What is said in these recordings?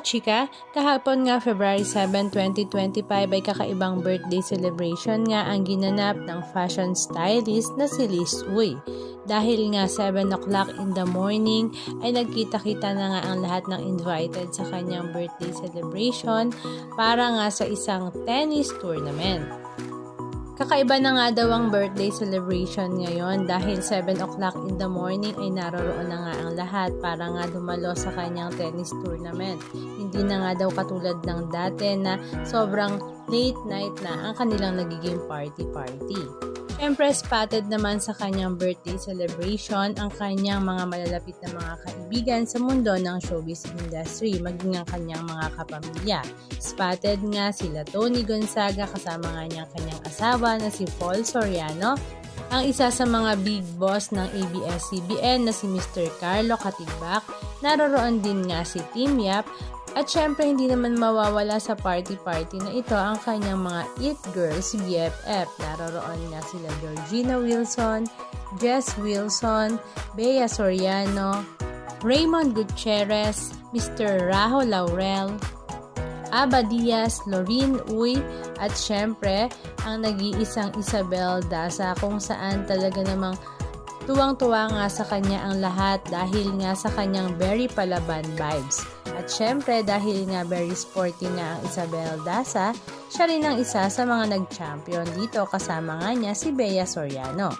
kachika, kahapon nga February 7, 2025 ay kakaibang birthday celebration nga ang ginanap ng fashion stylist na si Liz Uy. Dahil nga 7 o'clock in the morning ay nagkita-kita na nga ang lahat ng invited sa kanyang birthday celebration para nga sa isang tennis tournament. Kakaiba na nga daw ang birthday celebration ngayon dahil 7 o'clock in the morning ay naroroon na nga ang lahat para nga dumalo sa kanyang tennis tournament. Hindi na nga daw katulad ng dati na sobrang late night na ang kanilang nagiging party-party. Siyempre, spotted naman sa kanyang birthday celebration ang kanyang mga malalapit na mga kaibigan sa mundo ng showbiz industry, maging ang kanyang mga kapamilya. Spotted nga sila Tony Gonzaga kasama nga niyang kanyang asawa na si Paul Soriano, ang isa sa mga big boss ng ABS-CBN na si Mr. Carlo Katigbak, naroroon din nga si Team Yap. At syempre hindi naman mawawala sa party-party na ito ang kanyang mga It Girls BFF. Naroroon nga sila Georgina Wilson, Jess Wilson, Bea Soriano, Raymond Gutierrez, Mr. Raho Laurel, Aba Diaz, Lorene Uy, at syempre ang nag-iisang Isabel Daza kung saan talaga namang tuwang-tuwa nga sa kanya ang lahat dahil nga sa kanyang very palaban vibes. At syempre dahil nga very sporty nga ang Isabel Daza, siya rin ang isa sa mga nag-champion dito kasama nga niya si Bea Soriano.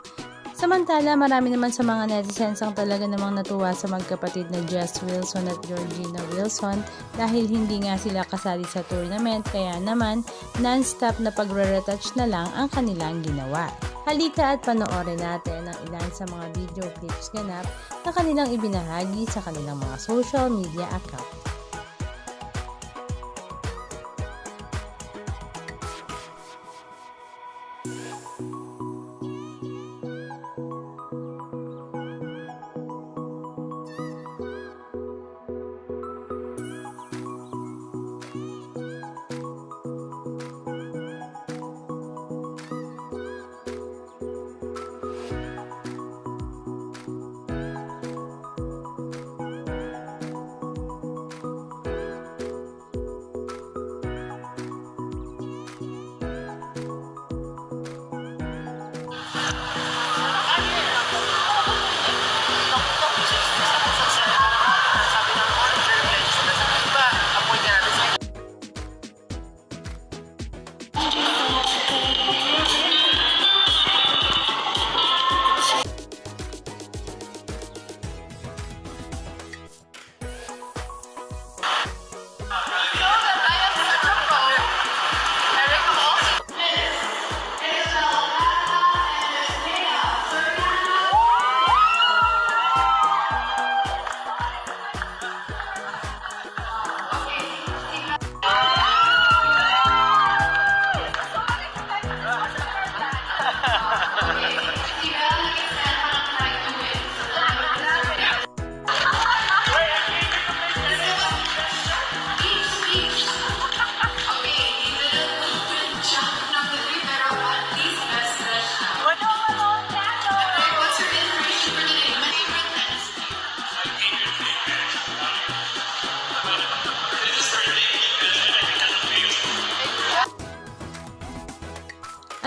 Samantala, marami naman sa mga netizens ang talaga namang natuwa sa magkapatid na Jess Wilson at Georgina Wilson dahil hindi nga sila kasali sa tournament kaya naman non-stop na pagre-retouch na lang ang kanilang ginawa. Halika at panoorin natin ang ilan sa mga video clips ganap na kanilang ibinahagi sa kanilang mga social media account.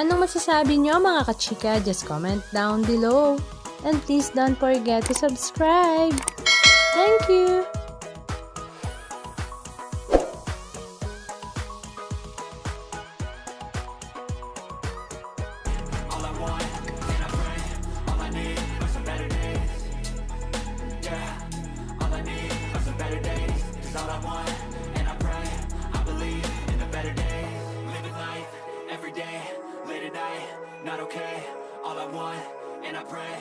Anong masasabi nyo mga kachika? Just comment down below. And please don't forget to subscribe. Thank you! Not okay, all I want, and I pray